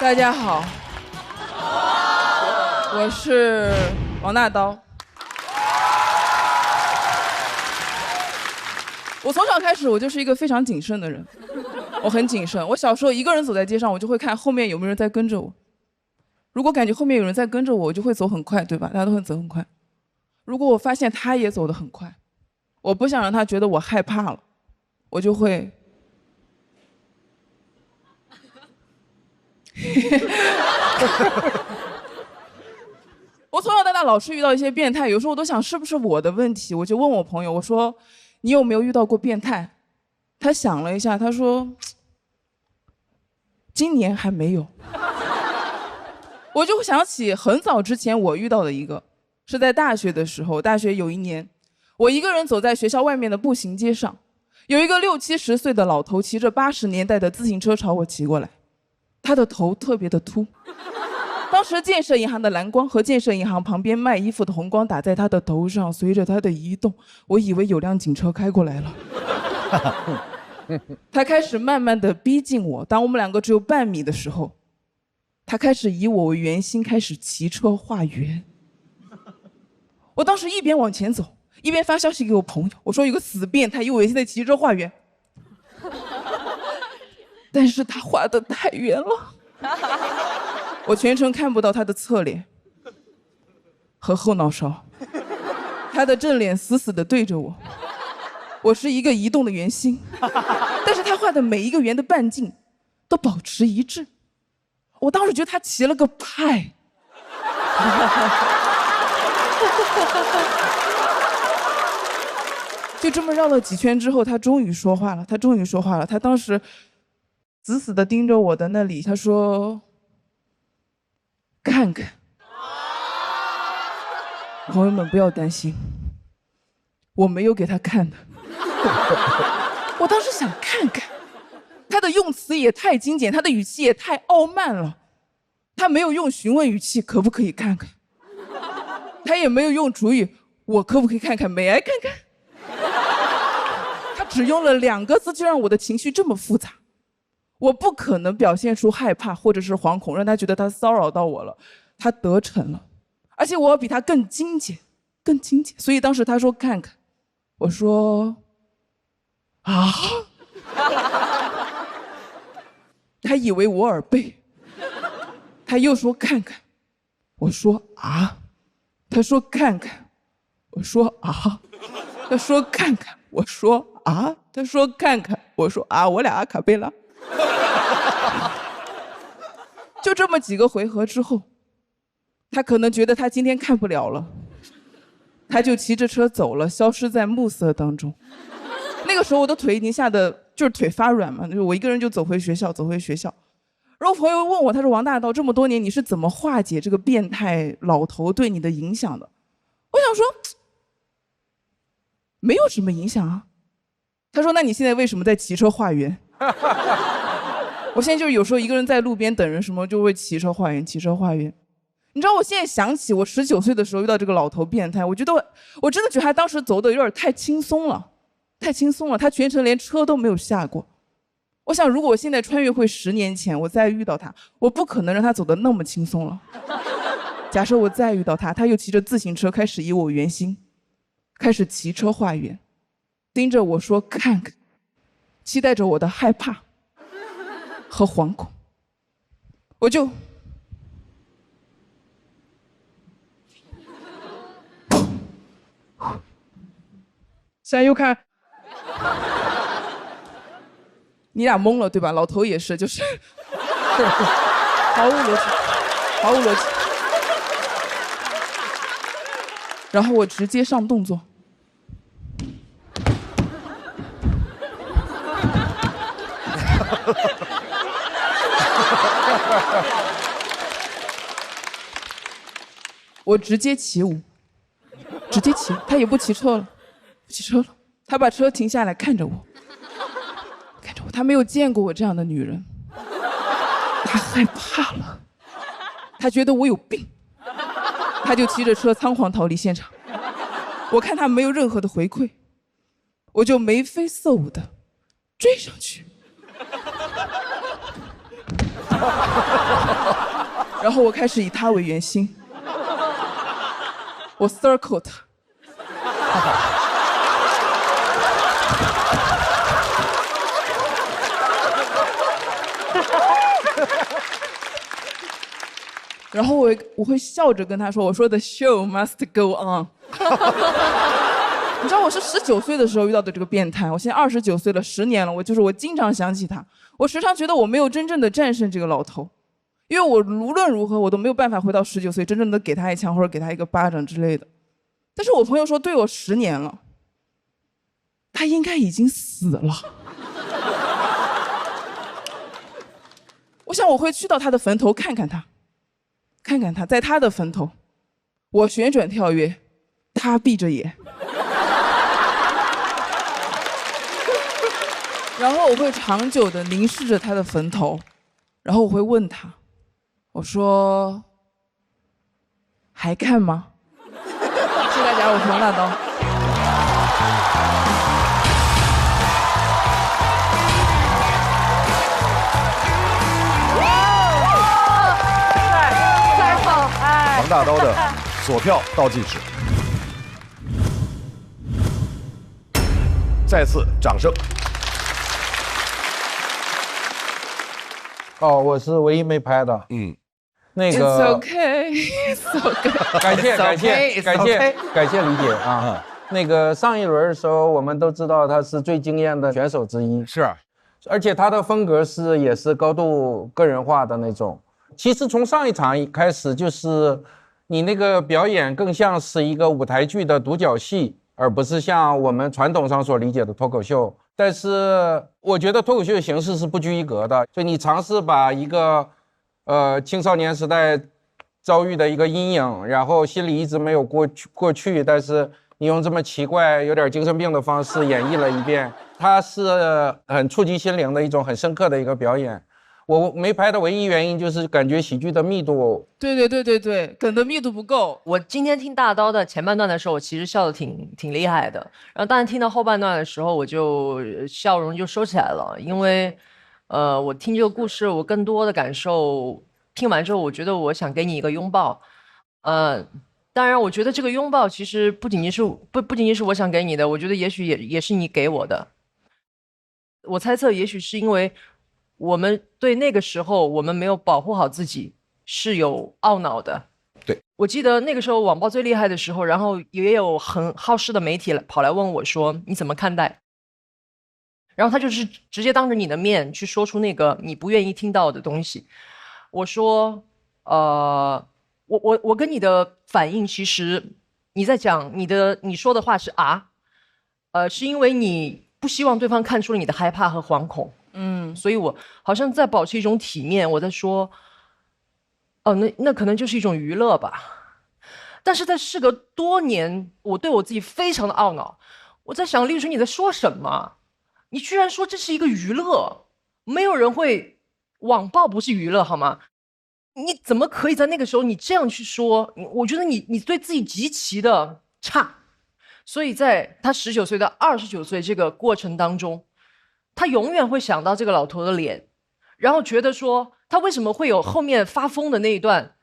大家好，我是王大刀。我从小开始，我就是一个非常谨慎的人，我很谨慎。我小时候一个人走在街上，我就会看后面有没有人在跟着我。如果感觉后面有人在跟着我，我就会走很快，对吧？大家都会走很快。如果我发现他也走得很快，我不想让他觉得我害怕了，我就会我从小到大老是遇到一些变态，有时候我都想是不是我的问题，我就问我朋友，我说你有没有遇到过变态？他想了一下，他说今年还没有。我就想起很早之前我遇到的一个，是在大学的时候，大学有一年，我一个人走在学校外面的步行街上，有一个60、70岁的老头骑着80年代的自行车朝我骑过来，他的头特别的秃。当时建设银行的蓝光和建设银行旁边卖衣服的红光打在他的头上，随着他的移动，我以为有辆警车开过来了。他开始慢慢的逼近我，当我们两个只有半米的时候，他开始以我为圆心，开始骑车画圆。我当时一边往前走，一边发消息给我朋友，我说有个死变态以我为圆心在骑车画圆。但是他画得太圆了，我全程看不到他的侧脸和后脑勺，他的正脸死死地对着我，我是一个移动的圆心，但是他画的每一个圆的半径都保持一致。我当时觉得他骑了个派。就这么绕了几圈之后，他终于说话了，他当时死死地盯着我的那里，他说看看，朋友们不要担心，我没有给他看的。我当时想看看，他的用词也太精简，他的语气也太傲慢了，他没有用询问语气可不可以看看，他也没有用主语我可不可以看看，没爱看看，他只用了2个字就让我的情绪这么复杂。我不可能表现出害怕或者是惶恐，让他觉得他骚扰到我了，他得逞了，而且我要比他更精简，所以当时他说看看，我说啊，他以为我耳背，他又说看看，我说啊，他说看看，我说啊，他说看看，我说啊，他说看看，我说啊，我俩阿卡贝拉。就这么几个回合之后，他可能觉得他今天看不了了，他就骑着车走了，消失在暮色当中。那个时候我的腿已经吓得就是腿发软嘛，就是我一个人就走回学校。然后朋友问我，他说王大刀这么多年你是怎么化解这个变态老头对你的影响的？我想说没有什么影响啊。他说那你现在为什么在骑车画圆？我现在就是有时候一个人在路边等人什么，就会骑车画圆。你知道我现在想起我19岁的时候遇到这个老头变态，我真的觉得他当时走的有点太轻松了，他全程连车都没有下过。我想如果我现在穿越回10年前，我再遇到他，我不可能让他走得那么轻松了。假设我再遇到他，他又骑着自行车开始以我圆心，开始骑车画圆，盯着我说看看，期待着我的害怕和惶恐，我就现在又看你俩懵了对吧？老头也是，就是毫无逻辑。然后我直接上动作。我直接起舞，他也不骑车了，他把车停下来看着我，他没有见过我这样的女人，他害怕了，他觉得我有病，他就骑着车仓皇逃离现场。我看他没有任何的回馈，我就眉飞色舞的追上去。然后我开始以他为圆心，我 circle 他。然后我会笑着跟他说：“我说 The show must go on。”你知道我是19岁的时候遇到的这个变态，我现在29岁了，10年了，我经常想起他，我时常觉得我没有真正的战胜这个老头，因为我无论如何我都没有办法回到19岁，真正的给他一枪或者给他一个巴掌之类的。但是我朋友说对我10年了，他应该已经死了。我想我会去到他的坟头看看他。看看他在他的坟头，我旋转跳跃，他闭着眼，然后我会长久地凝视着他的坟头，然后我会问他，我说还看吗？谢谢大家，我是王大刀。王大刀的锁票倒计时，再次掌声。哦，我是唯一没拍的。那个 It's okay, it's okay. 感谢理解啊。那个上一轮的时候，我们都知道他是最惊艳的选手之一，是，而且他的风格也是高度个人化的那种。其实从上一场开始，就是你那个表演更像是一个舞台剧的独角戏，而不是像我们传统上所理解的脱口秀。但是我觉得脱口秀的形式是不拘一格的，就你尝试把一个青少年时代遭遇的一个阴影，然后心里一直没有过去，但是你用这么奇怪有点精神病的方式演绎了一遍，它是很触及心灵的一种很深刻的一个表演。我没拍的唯一原因就是感觉喜剧的密度，对，梗的密度不够。我今天听大刀的前半段的时候，我其实笑得挺厉害的，然后当然听到后半段的时候，我就笑容就收起来了，因为我听这个故事，我更多的感受，听完之后，我觉得我想给你一个拥抱，当然，我觉得这个拥抱其实不仅仅是我想给你的，我觉得也许也是你给我的。我猜测，也许是因为我们对那个时候我们没有保护好自己是有懊恼的。对，我记得那个时候网暴最厉害的时候，然后也有很好事的媒体跑来问我说你怎么看待，然后他就是直接当着你的面去说出那个你不愿意听到的东西。我说我跟你的反应，其实你在讲你说的话是是因为你不希望对方看出了你的害怕和惶恐。所以我好像在保持一种体面，我在说，那可能就是一种娱乐吧。但是在事隔多年，我对我自己非常的懊恼。我在想，丽水你在说什么？你居然说这是一个娱乐？没有人会网暴不是娱乐好吗？你怎么可以在那个时候你这样去说？我觉得你对自己极其的差。所以在他19岁到29岁这个过程当中，他永远会想到这个老头的脸，然后觉得说他为什么会有后面发疯的那一段，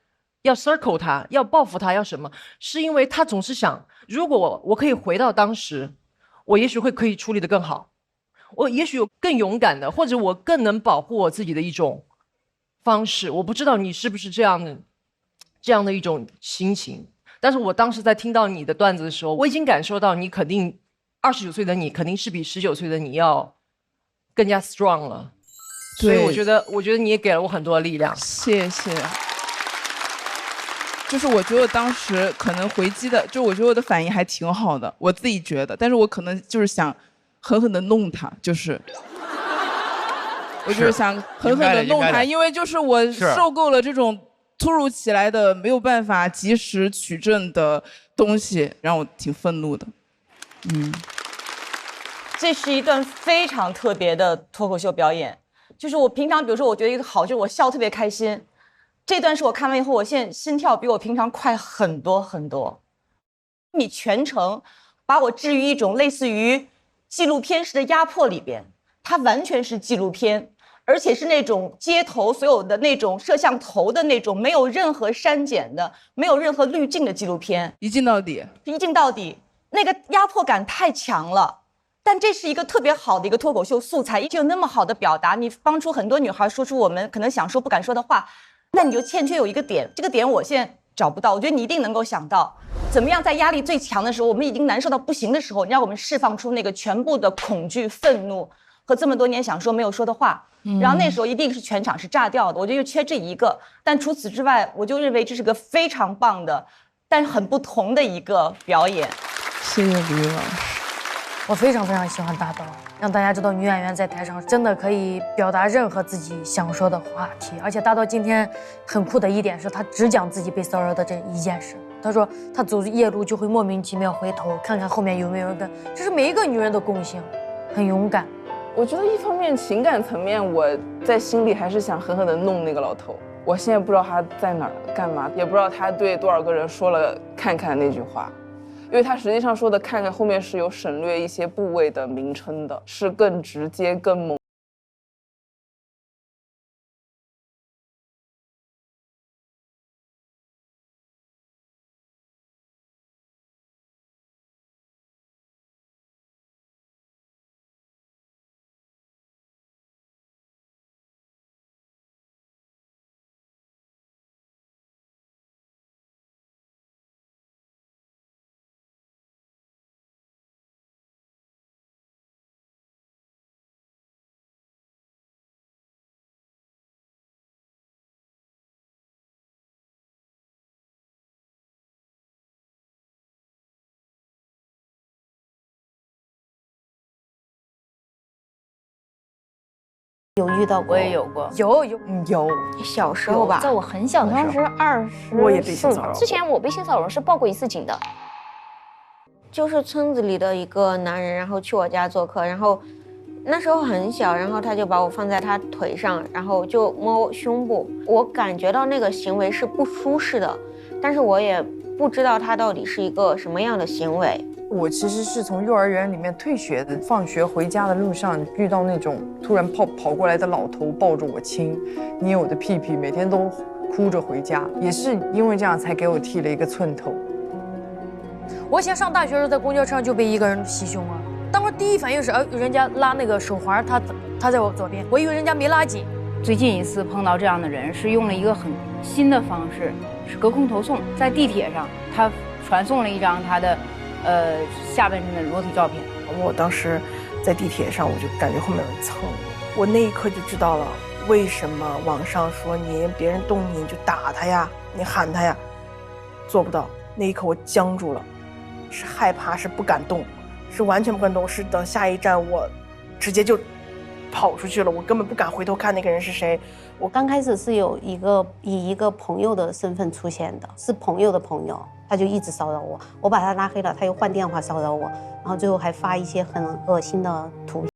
要 circle 他，要报复他，要什么？是因为他总是想，如果我可以回到当时，我也许可以处理得更好，我也许有更勇敢的，或者我更能保护我自己的一种方式。我不知道你是不是这样的一种心情，但是我当时在听到你的段子的时候，我已经感受到你肯定29岁的你肯定是比19岁的你要更加 strong 了，所以我觉得你也给了我很多的力量。谢谢。就是我觉得当时可能回击的，就我觉得我的反应还挺好的，我自己觉得，但是我可能就是想狠狠的弄他，就是我就是想狠狠的弄他，因为就是我受够了这种突如其来的没有办法及时取证的东西，让我挺愤怒的。这是一段非常特别的脱口秀表演，就是我平常比如说我觉得一个好，就是我笑特别开心，这段是我看完以后我现在心跳比我平常快很多很多。你全程把我置于一种类似于纪录片式的压迫里边，它完全是纪录片，而且是那种街头所有的那种摄像头的那种没有任何删减的、没有任何滤镜的纪录片，一镜到底，一镜到底，那个压迫感太强了。但这是一个特别好的一个脱口秀素材，就有那么好的表达，你帮助很多女孩说出我们可能想说不敢说的话，那你就欠缺有一个点，这个点我现在找不到，我觉得你一定能够想到，怎么样在压力最强的时候，我们已经难受到不行的时候，你让我们释放出那个全部的恐惧、愤怒和这么多年想说没有说的话，然后那时候一定是全场是炸掉的，我觉得就缺这一个。但除此之外，我就认为这是个非常棒的，但是很不同的一个表演。谢谢李老师。我非常非常喜欢大刀，让大家知道女演员在台上真的可以表达任何自己想说的话题。而且大刀今天很酷的一点是，他只讲自己被骚扰的这一件事。他说他走夜路就会莫名其妙回头看看后面有没有人跟，这是每一个女人的共性，很勇敢。我觉得一方面情感层面，我在心里还是想狠狠地弄那个老头。我现在不知道他在哪儿干嘛，也不知道他对多少个人说了看看那句话。因为他实际上说的看看后面是有省略一些部位的名称的，是更直接更猛。有遇到过，我也有过，有小时候吧，在我很小的时候，当时20，我也被性骚扰。之前我被性骚扰是报过一次警的，就是村子里的一个男人，然后去我家做客，然后那时候很小，然后他就把我放在他腿上，然后就摸我胸部，我感觉到那个行为是不舒适的，但是我也不知道他到底是一个什么样的行为。我其实是从幼儿园里面退学的，放学回家的路上遇到那种突然跑过来的老头，抱着我亲，捏我的屁屁，每天都哭着回家，也是因为这样才给我剃了一个寸头。我以前上大学的时候，在公交车上就被一个人袭胸了，当时第一反应是，人家拉那个手环，他在我左边，我以为人家没拉紧。最近一次碰到这样的人，是用了一个很新的方式，是隔空投送，在地铁上，他传送了一张他的下半身的裸体照片。我当时在地铁上，我就感觉后面有人蹭我，那一刻就知道了为什么网上说你别人动你就打他呀，你喊他呀，做不到。那一刻我僵住了，是害怕，是不敢动，是完全不敢动，是等下一站我直接就跑出去了，我根本不敢回头看那个人是谁。我刚开始是以一个朋友的身份出现的，是朋友的朋友，他就一直骚扰我，我把他拉黑了，他又换电话骚扰我，然后最后还发一些很恶心的图片。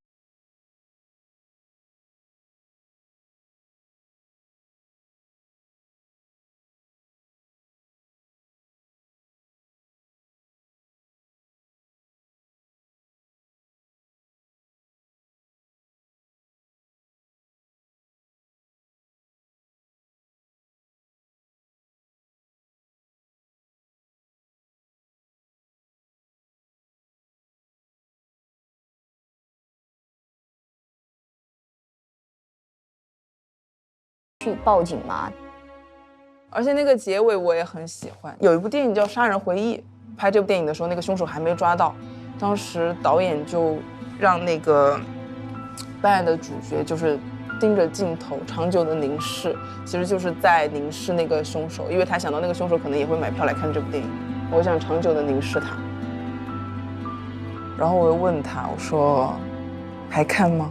去报警吗？而且那个结尾我也很喜欢。有一部电影叫《杀人回忆》，拍这部电影的时候，那个凶手还没抓到，当时导演就让那个扮演的主角就是盯着镜头，长久的凝视，其实就是在凝视那个凶手，因为他想到那个凶手可能也会买票来看这部电影，我想长久的凝视他。然后我又问他，我说还看吗？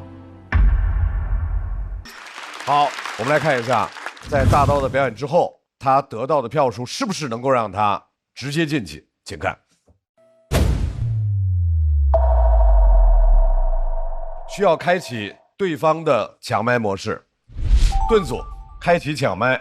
好，我们来看一下，在大刀的表演之后，他得到的票数是不是能够让他直接晋级？请看。需要开启对方的抢麦模式，盾组开启抢麦。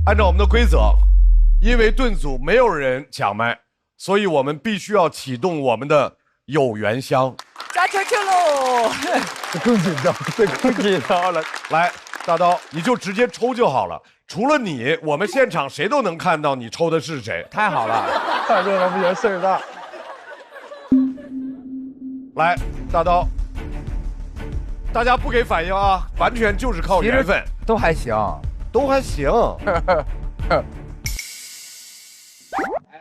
按照我们的规则，因为顿组没有人抢麦，所以我们必须要启动我们的有缘箱。加球球喽！这更紧张，这更紧张了。来，大刀，你就直接抽就好了。除了你，我们现场谁都能看到你抽的是谁。太好了，太热闹不行，事儿大。来，大刀，大家不给反应啊，完全就是靠缘分。都还行，都还行。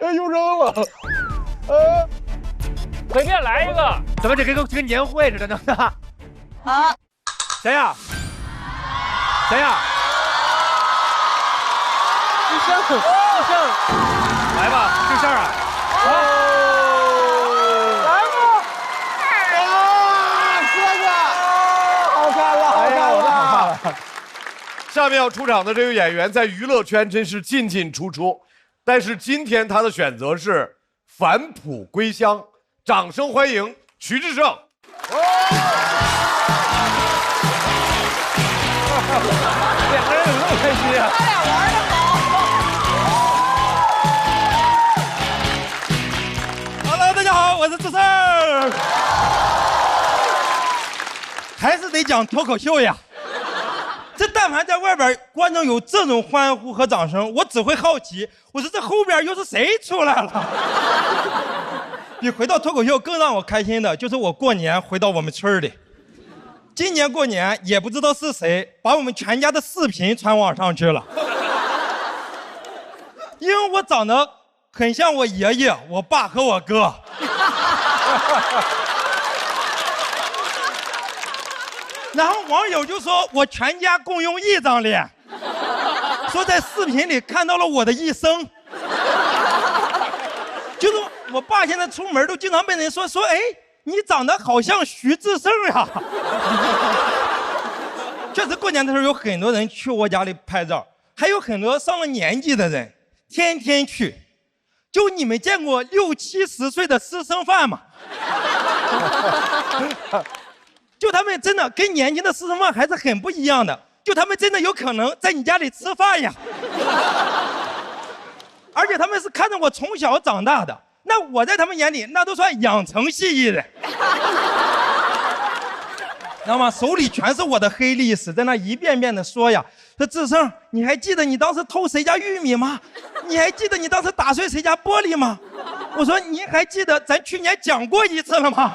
哎，又扔了。随便来一个，怎么这跟年会似的呢？啊，谁呀？谁呀？志胜，来吧，志胜啊！来吧！哥哥，好看了，好看了。下面要出场的这位演员在娱乐圈真是进进出出，但是今天他的选择是返璞归乡，掌声欢迎徐志胜。两个人怎么那么开心啊？他俩玩的好。Hello， 大家好，我是志胜。还是得讲脱口秀呀。这但凡在外边观众有这种欢呼和掌声，我只会好奇，我说这后边又是谁出来了？比回到脱口秀更让我开心的就是我过年回到我们村里。今年过年也不知道是谁把我们全家的视频传网上去了，因为我长得很像我爷爷、我爸和我哥。然后网友就说我全家共用一张脸，说在视频里看到了我的一生。就是我爸现在出门都经常被人说，哎，你长得好像徐志胜呀。确实过年的时候有很多人去我家里拍照，还有很多上了年纪的人天天去。就你们见过60、70岁的私生饭吗？就他们真的跟年轻的私生饭还是很不一样的，就他们真的有可能在你家里吃饭呀。而且他们是看着我从小长大的，那我在他们眼里那都算养成系艺人，知道吗？手里全是我的黑历史，在那一遍遍的说呀，说志胜，你还记得你当时偷谁家玉米吗？你还记得你当时打碎谁家玻璃吗？我说你还记得咱去年讲过一次了吗？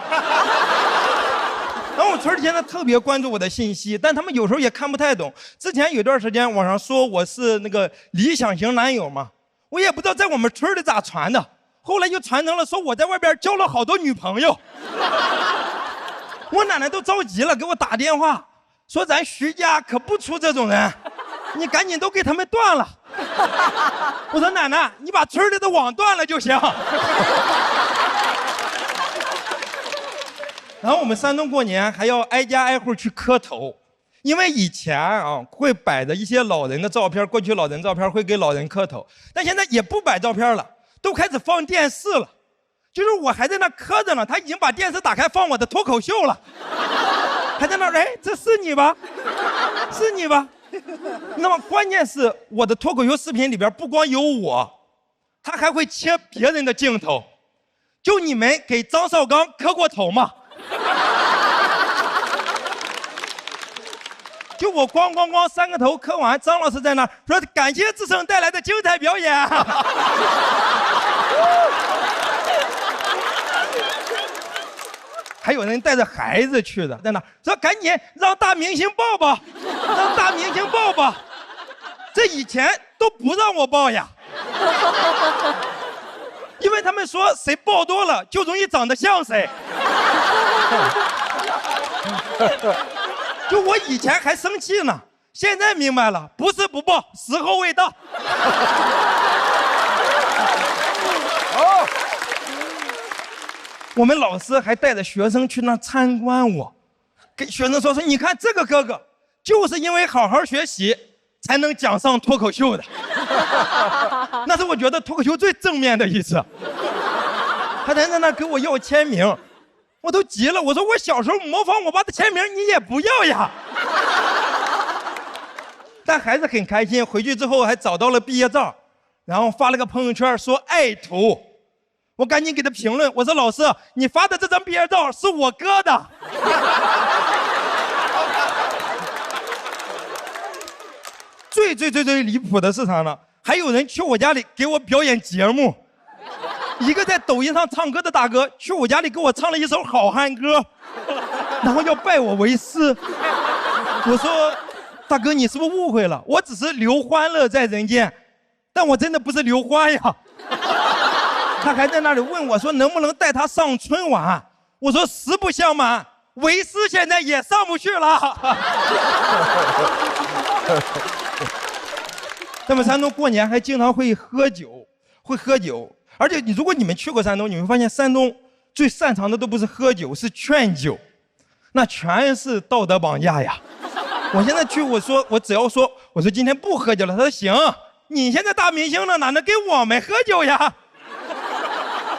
然后我村里现在特别关注我的信息，但他们有时候也看不太懂。之前有段时间网上说我是那个理想型男友嘛，我也不知道在我们村里咋传的，后来就传成了说我在外边交了好多女朋友。我奶奶都着急了，给我打电话说咱徐家可不出这种人，你赶紧都给他们断了。我说奶奶，你把村里的网断了就行。然后我们山东过年还要挨家挨户去磕头，因为以前啊会摆着一些老人的照片，过去老人照片会给老人磕头，但现在也不摆照片了，都开始放电视了。就是我还在那磕着呢，他已经把电视打开放我的脱口秀了，还在那儿，哎，这是你吧？是你吧？那么关键是我的脱口秀视频里边不光有我，他还会切别人的镜头。就你们给张绍刚磕过头吗？就我咣3个头磕完，张老师在那说感谢志胜带来的精彩表演。还有人带着孩子去的，在那说赶紧让大明星抱抱，让大明星抱抱。这以前都不让我抱呀，因为他们说谁抱多了就容易长得像谁。就我以前还生气呢，现在明白了，不是不报，时候未到。哦，我们老师还带着学生去那参观我，给学生说你看这个哥哥，就是因为好好学习，才能讲上脱口秀的。那是我觉得脱口秀最正面的一次。他在那给我要签名。我都急了，我说我小时候模仿我爸的签名，你也不要呀。但孩子很开心，回去之后还找到了毕业照，然后发了个朋友圈说爱徒，我赶紧给他评论，我说老师，你发的这张毕业照是我哥的。最离谱的是啥呢？还有人去我家里给我表演节目，一个在抖音上唱歌的大哥去我家里给我唱了一首好汉歌，然后要拜我为师。我说大哥，你是不是误会了？我只是刘欢乐在人间，但我真的不是刘欢呀。他还在那里问我说能不能带他上春晚，我说实不相瞒，为师现在也上不去了。他们山东过年还经常会喝酒，而且如果你们去过山东，你会发现山东最擅长的都不是喝酒，是劝酒，那全是道德绑架呀。我现在去，我只要说，我说今天不喝酒了，他说行，你现在大明星了，哪能给我们喝酒呀？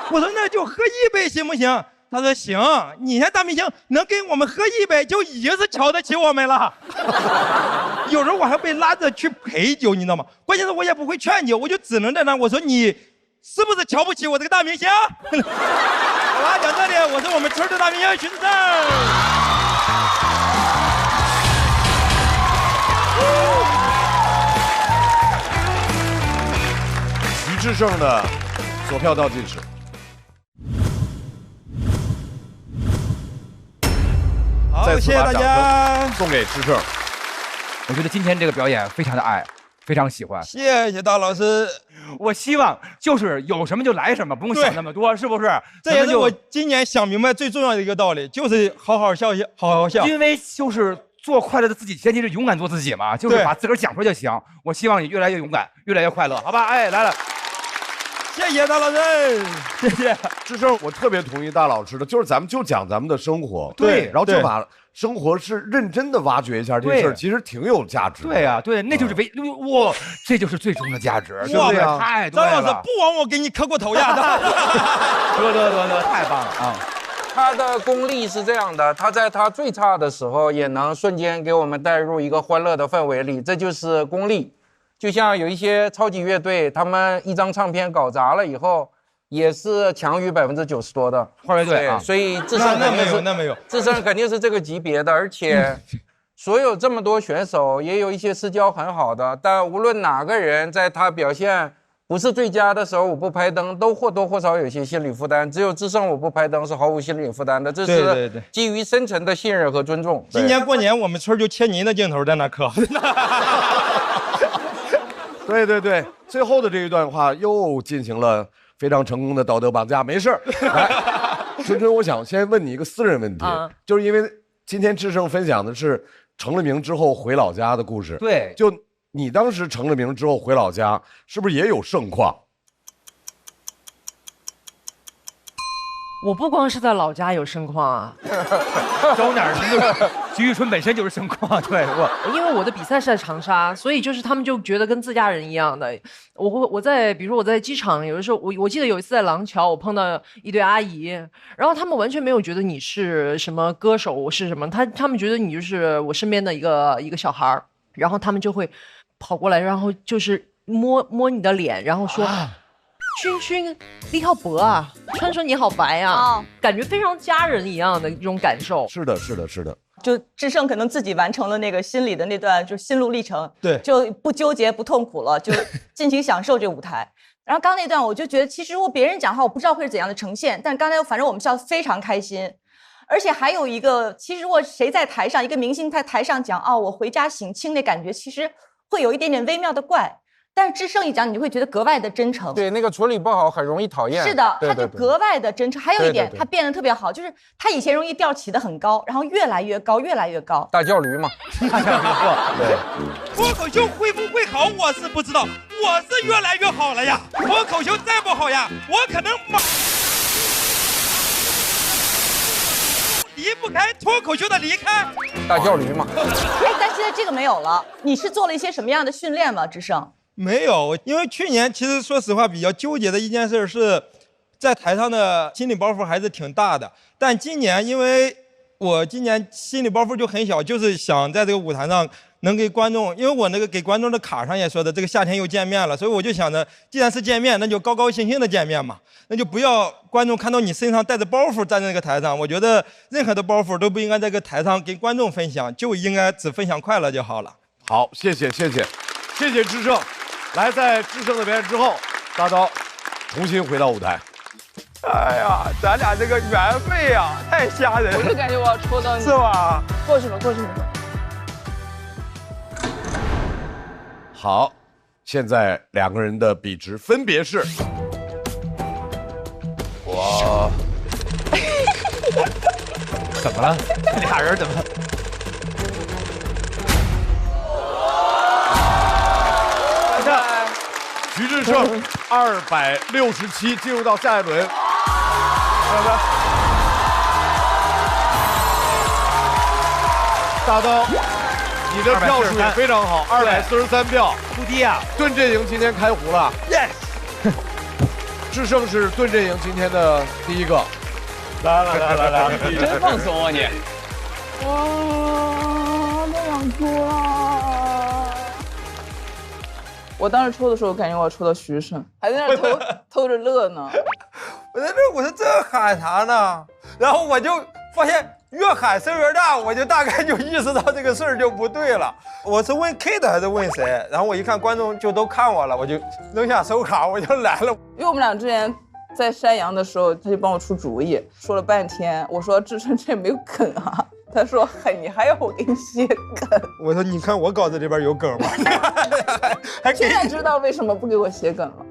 我说那就喝一杯行不行？他说行，你现在大明星能给我们喝一杯，就已经是瞧得起我们了。有时候我还被拉着去陪酒，你知道吗？关键是我也不会劝酒，我就只能在那我说你是不是瞧不起我这个大明星？好吧，讲这里，我是我们村的大明星徐志胜。徐志胜的索票倒计时。好，谢谢大家，送给志胜。我觉得今天这个表演非常的爱，非常喜欢。谢谢大老师。我希望就是有什么就来什么，不用想那么多，是不是？这也是我今年想明白最重要的一个道理，就是好好笑，好好笑。因为就是做快乐的自己，前提是勇敢做自己嘛，就是把自个儿讲出来就行。我希望你越来越勇敢，越来越快乐，好吧？哎，来了。谢谢大老师，谢谢志胜，我特别同意大老师的，就是咱们就讲咱们的生活，对，然后就把生活是认真的挖掘一下，这事儿其实挺有价值的。对呀，对，那就是哇，这就是最终的价值，对不对？太对了。张老师，不枉我给你磕过头呀！得，太棒了啊！他的功力是这样的，他在他最差的时候也能瞬间给我们带入一个欢乐的氛围里，这就是功力。就像有一些超级乐队，他们一张唱片搞砸了以后，也是强于90%多的花乐队啊。所以志胜那没有，志胜肯定是这个级别的，而且所有这么多选手，也有一些私交很好的，但无论哪个人在他表现不是最佳的时候，我不拍灯，都或多或少有些心理负担。只有志胜我不拍灯是毫无心理负担的，这是基于深层的信任和尊重。今年过年我们村就切您的镜头在那磕。对，最后的这一段话又进行了非常成功的道德绑架。没事，来，春春，我想先问你一个私人问题，就是因为今天志胜分享的是成了名之后回老家的故事。对，就你当时成了名之后回老家，是不是也有盛况？我不光是在老家有盛况啊，走哪儿去？徐玉春本身就是盛况，对因为我的比赛是在长沙，所以就是他们就觉得跟自家人一样的。比如说我在机场，有的时候我记得有一次在廊桥，我碰到一对阿姨，然后他们完全没有觉得你是什么歌手是什么，他们觉得你就是我身边的一个小孩儿，然后他们就会跑过来，然后就是摸你的脸，然后说。君，你好白啊！川说你好白啊！感觉非常家人一样的这种感受。是的。就志胜可能自己完成了那个心理的那段就是心路历程，对，就不纠结不痛苦了，就尽情享受这个舞台。然后刚那段我就觉得，其实如果别人讲话，我不知道会是怎样的呈现，但刚才反正我们笑得非常开心。而且还有一个，其实如果谁在台上，一个明星在台上讲我回家省亲那感觉，其实会有一点点微妙的怪。但是志胜一讲，你就会觉得格外的真诚。对，那个处理不好很容易讨厌。是的，他就格外的真诚。还有一点，他变得特别好，就是他以前容易调起得很高，然后越来越高，越来越高。大叫驴嘛。对。脱口秀会不会好，我是不知道，我是越来越好了呀。脱口秀再不好呀，我可能离不开脱口秀的离开。大叫驴嘛。但现在这个没有了。你是做了一些什么样的训练吗？志胜？没有，因为去年其实说实话比较纠结的一件事是，在台上的心理包袱还是挺大的。但今年因为我今年心理包袱就很小，就是想在这个舞台上能给观众，因为我那个给观众的卡上也说的，这个夏天又见面了，所以我就想着，既然是见面，那就高高兴兴的见面嘛，那就不要观众看到你身上带着包袱站在那个台上。我觉得任何的包袱都不应该在这个台上跟观众分享，就应该只分享快乐就好了。好，谢谢智胜。来，在智胜的表演之后，大刀重新回到舞台。哎呀，咱俩这个缘分呀，太吓人了。我就感觉我要戳到你，是吧？过去吧。好，现在2个人的比值分别是，我怎么了？俩人怎么了？徐志胜267进入到下一轮。大刀，你的票数也非常好，243票，不低啊！盾阵营今天开胡了 ，yes。志胜是盾阵营今天的第一个。来，你真放松啊你！哇，太想哭了！我当时抽的时候，感觉我要抽到徐胜，还在那偷着乐呢。我在这，我说这喊啥呢？然后我就发现越喊声越大，我就大概就意识到这个事儿就不对了。我是问 Kate 还是问谁？然后我一看观众就都看我了，我就扔下手卡，我就来了。因为我们俩之前在山羊的时候，他就帮我出主意，说了半天。我说志胜这没有梗啊，他说嘿，你还要我给你写梗？我说你看我稿子里边有梗吗？现在知道为什么不给我写梗了。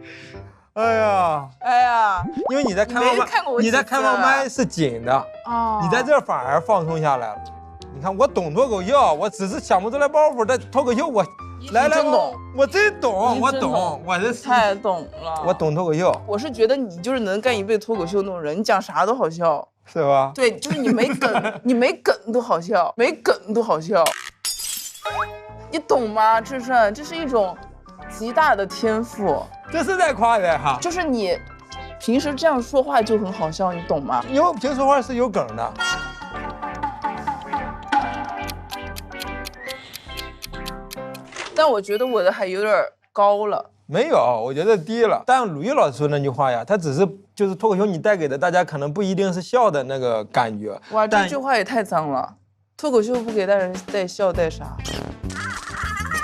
哎呀，因为你在开放麦是紧的，你在这反而放松下来了。你看我懂脱口秀，我只是想不出来包袱，但脱口秀我来懂，我真懂，我懂，我这太懂了，我懂脱口秀。我是觉得你就是能干一辈子脱口秀那种人，你讲啥都好笑，是吧？对，就是你没梗，你没梗都好笑，没梗都好笑，你懂吗？志胜，这是一种极大的天赋。这是在夸人哈，就是你平时这样说话就很好笑，你懂吗？因为我平时说话是有梗的。但我觉得我的还有点高了。没有，我觉得低了。但鲁豫老师说那句话呀，他只是就是脱口秀你带给的大家可能不一定是笑的那个感觉。哇，这句话也太脏了。脱口秀不给大人带笑带啥？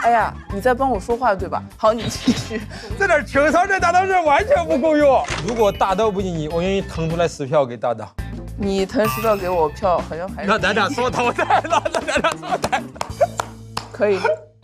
哎呀，你在帮我说话对吧？好，你继续。这点情商在大刀这完全不够用。如果大刀不进你，我愿意腾出来10票给大刀。你腾10票给我票，好像还是。那咱俩说头台了，那咱俩说台。可以。